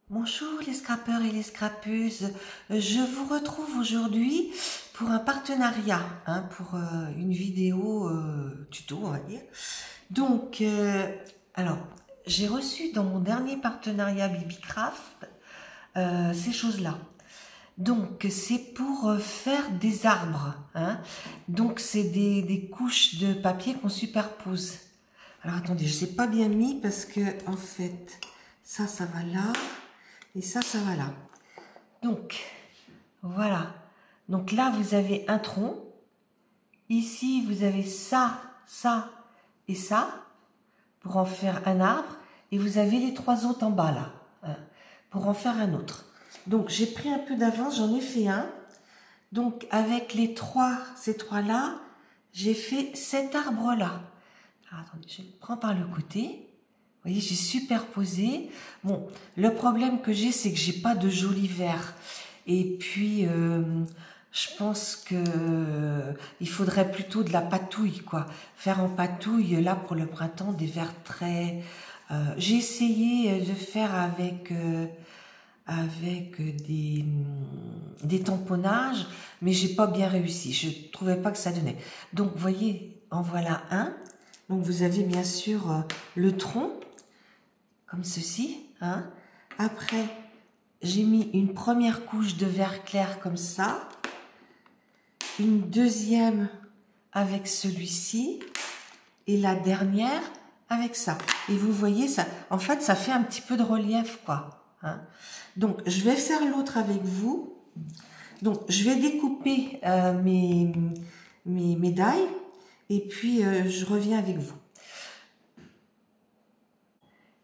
Bonjour les scrappeurs et les scrappeuses, je vous retrouve aujourd'hui pour un partenariat, pour une vidéo tuto on va dire. Donc, alors, j'ai reçu dans mon dernier partenariat Bibicraft ces choses-là. Donc, c'est pour faire des arbres. Donc, c'est des couches de papier qu'on superpose. Alors, attendez, je ne sais pas bien mis parce que, en fait, ça va là. Et ça va là. Donc, voilà. Donc là, vous avez un tronc. Ici, vous avez ça, ça et ça pour en faire un arbre. Et vous avez les trois autres en bas là, pour en faire un autre. Donc, j'ai pris un peu d'avance, j'en ai fait un. Donc, avec ces trois-là, j'ai fait cet arbre-là. Alors, attendez, je le prends par le côté. Vous voyez, j'ai superposé. Bon, le problème que j'ai, c'est que j'ai pas de joli vert. Et puis, je pense que il faudrait plutôt de la patouille, quoi. Faire en patouille, là, pour le printemps, des verts très... j'ai essayé de faire avec des tamponnages, mais j'ai pas bien réussi. Je trouvais pas que ça donnait. Donc, vous voyez, en voilà un. Donc, vous avez bien sûr le tronc, comme ceci. Après, j'ai mis une première couche de vert clair comme ça, une deuxième avec celui-ci, et la dernière avec ça. Et vous voyez, ça, en fait, ça fait un petit peu de relief, quoi. Donc, je vais faire l'autre avec vous. Donc, je vais découper mes médailles, et puis je reviens avec vous.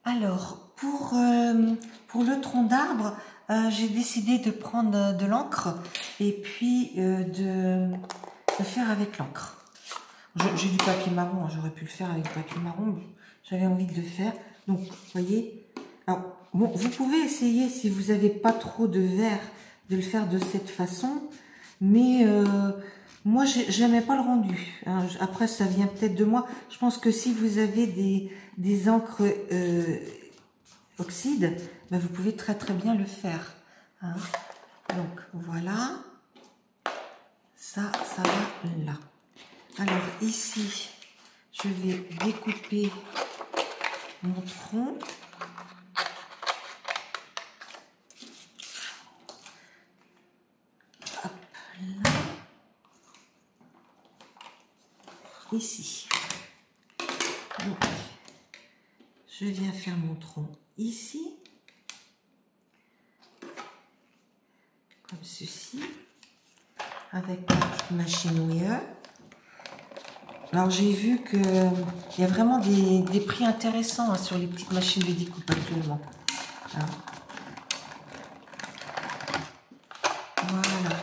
Alors, pour le tronc d'arbre, j'ai décidé de prendre de l'encre et puis de faire avec l'encre. J'ai du papier marron, j'aurais pu le faire avec du papier marron, j'avais envie de le faire. Donc, vous voyez, alors, bon, vous pouvez essayer, si vous n'avez pas trop de vert, de le faire de cette façon, mais moi, j'aimais pas le rendu. Après, ça vient peut-être de moi. Je pense que si vous avez des encres oxyde, ben vous pouvez très très bien le faire. Donc, voilà. Ça va là. Alors, ici, je vais découper mon tronc. Hop, là. Ici. Donc, je viens faire mon tronc ici. Comme ceci. Avec ma machine Weir. Alors, j'ai vu qu'il y a vraiment des prix intéressants sur les petites machines de découpe actuellement. Voilà.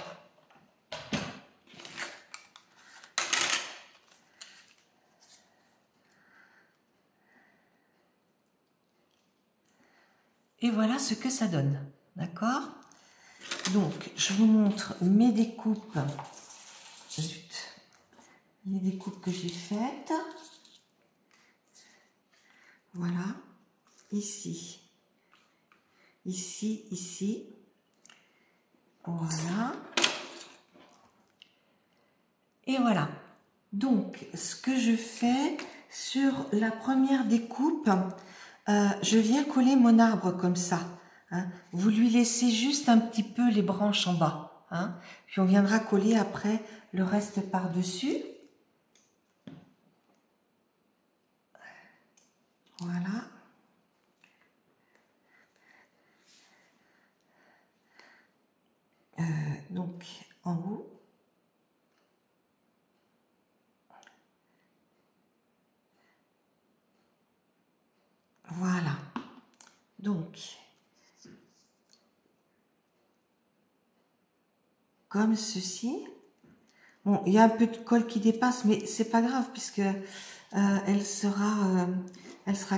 Et voilà ce que ça donne. D'accord? Donc, je vous montre mes découpes. Zut. Les découpes que j'ai faites. Voilà. Ici. Ici, ici. Voilà. Et voilà. Donc, ce que je fais sur la première découpe, je viens coller mon arbre comme ça. Vous lui laissez juste un petit peu les branches en bas. Puis on viendra coller après le reste par-dessus. Voilà. Donc, en haut. Voilà. Donc, comme ceci. Bon, il y a un peu de colle qui dépasse, mais c'est pas grave puisque elle sera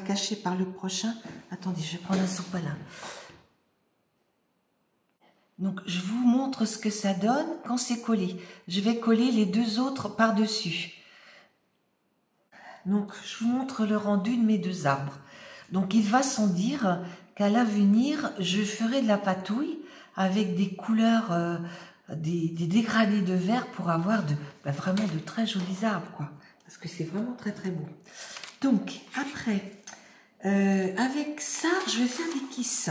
cachée par le prochain. Attendez, je vais prendre un sopalin. Donc, je vous montre ce que ça donne quand c'est collé. Je vais coller les deux autres par-dessus. Donc, je vous montre le rendu de mes deux arbres. Donc, il va sans dire qu'à l'avenir, je ferai de la patouille avec des couleurs, des dégradés de vert pour avoir vraiment de très jolis arbres, quoi. Parce que c'est vraiment très très beau. Donc, après, avec ça, je vais faire des kisses.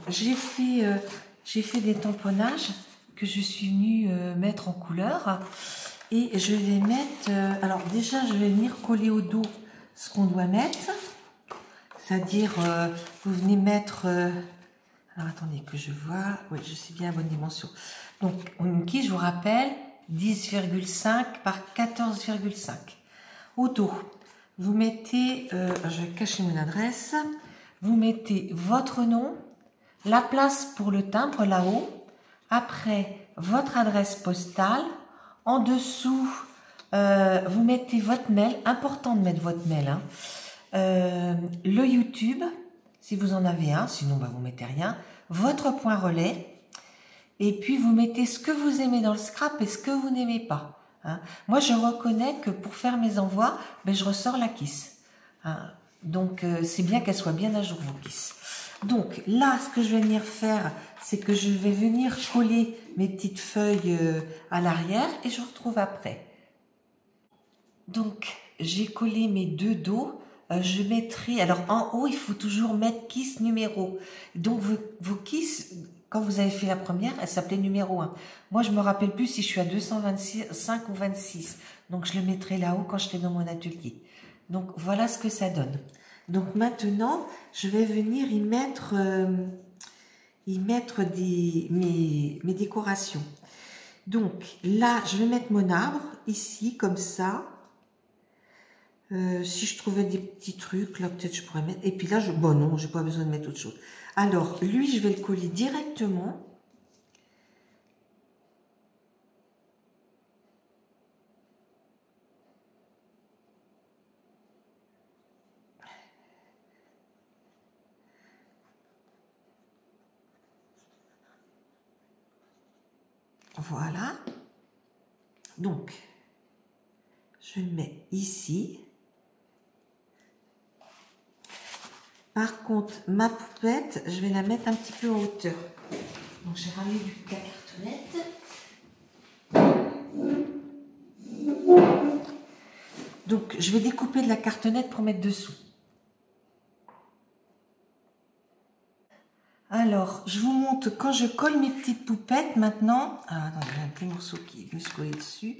J'ai fait des tamponnages que je suis venue mettre en couleur. Et je vais mettre... alors déjà, je vais venir coller au dos ce qu'on doit mettre. C'est-à-dire, vous venez mettre... alors attendez que je vois... Oui, je sais bien la bonne dimension. Donc, une quille, je vous rappelle, 10,5 par 14,5. Au dos, vous mettez... je vais cacher mon adresse. Vous mettez votre nom, la place pour le timbre là-haut. Après, votre adresse postale. En dessous, vous mettez votre mail. Important de mettre votre mail. Hein. Le YouTube, si vous en avez un. Sinon, bah, vous ne mettez rien. Votre point relais. Et puis, vous mettez ce que vous aimez dans le scrap et ce que vous n'aimez pas. Hein. Moi, je reconnais que pour faire mes envois, ben, je ressors la kiss. Hein. Donc, c'est bien qu'elle soit bien à jour, vos kisses. Donc, là, ce que je vais venir faire, c'est que je vais venir coller mes petites feuilles à l'arrière et je vous retrouve après. Donc, j'ai collé mes deux dos. Je mettrai... Alors, en haut, il faut toujours mettre kiss numéro. Donc, vos kisses, quand vous avez fait la première, elle s'appelait numéro 1. Moi, je me rappelle plus si je suis à 225 ou 26. Donc, je le mettrai là-haut quand je serai dans mon atelier. Donc, voilà ce que ça donne. Donc, maintenant, je vais venir y mettre mes décorations. Donc, là, je vais mettre mon arbre, ici, comme ça. Si je trouvais des petits trucs, là, peut-être je pourrais mettre... Et puis là, bon, non, j'ai pas besoin de mettre autre chose. Alors, lui, je vais le coller directement. Voilà. Donc, je le mets ici. Par contre, ma poupette, je vais la mettre un petit peu en hauteur. Donc, j'ai ramené la cartonnette. Donc, je vais découper de la cartonnette pour mettre dessous. Alors, je vous montre quand je colle mes petites poupettes maintenant. Ah, attendez, il y a un petit morceau qui me se coller dessus.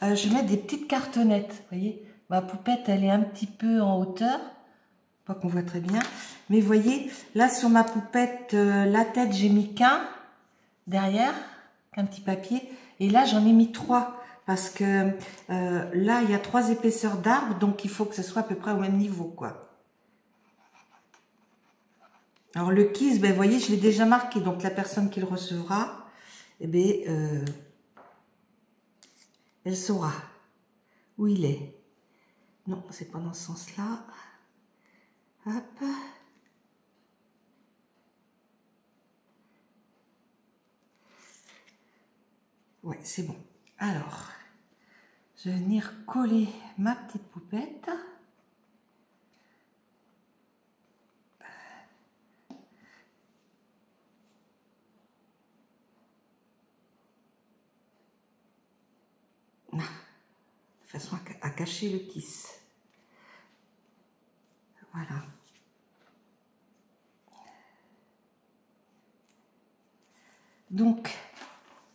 Je mets des petites cartonnettes. Vous voyez, ma poupette, elle est un petit peu en hauteur. Pas qu'on voit très bien. Mais vous voyez, là, sur ma poupette, la tête, j'ai mis qu'un derrière, qu'un petit papier. Et là, j'en ai mis 3. Parce que là, il y a 3 épaisseurs d'arbre. Donc, il faut que ce soit à peu près au même niveau, quoi. Alors, le kiss, ben, vous voyez, je l'ai déjà marqué. Donc, la personne qui le recevra, eh ben, elle saura où il est. Non, c'est pas dans ce sens-là. Hop. Ouais, c'est bon. Alors, je vais venir coller ma petite poupette. De façon à cacher le kiss. Voilà. Donc,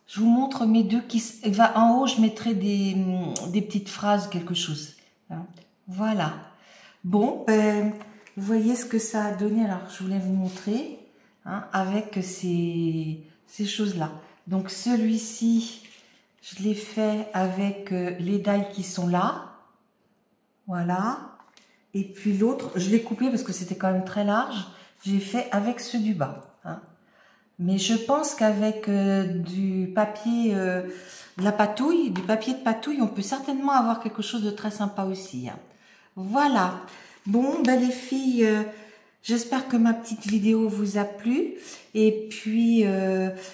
je vous montre mes deux kisses. En haut, je mettrai des petites phrases, quelque chose. Hein. Voilà. Bon, ben, vous voyez ce que ça a donné. Alors, je voulais vous montrer hein, avec ces choses-là. Donc, celui-ci, je l'ai fait avec les dailles qui sont là. Voilà. Et puis l'autre, je l'ai coupé parce que c'était quand même très large. J'ai fait avec ceux du bas. Hein. Mais je pense qu'avec du papier, de la patouille, du papier de patouille, on peut certainement avoir quelque chose de très sympa aussi. Hein. Voilà. Bon, ben les filles, j'espère que ma petite vidéo vous a plu. Et puis,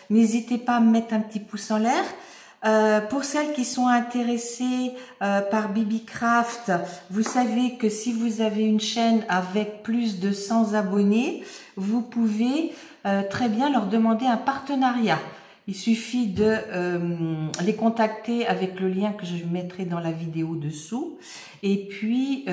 n'hésitez pas à me mettre un petit pouce en l'air. Pour celles qui sont intéressées par BibiCraft, vous savez que si vous avez une chaîne avec plus de 100 abonnés, vous pouvez très bien leur demander un partenariat. Il suffit de les contacter avec le lien que je mettrai dans la vidéo dessous. Et puis,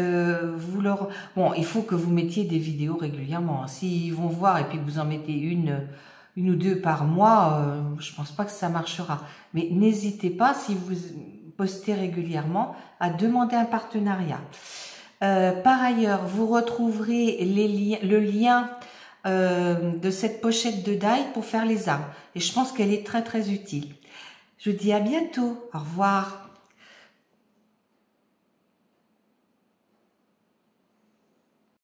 bon, il faut que vous mettiez des vidéos régulièrement. S'ils vont voir et puis que vous en mettez une ou deux par mois, je pense pas que ça marchera. Mais n'hésitez pas, si vous postez régulièrement, à demander un partenariat. Par ailleurs, vous retrouverez le lien de cette pochette de die pour faire les armes. Et je pense qu'elle est très très utile. Je vous dis à bientôt. Au revoir.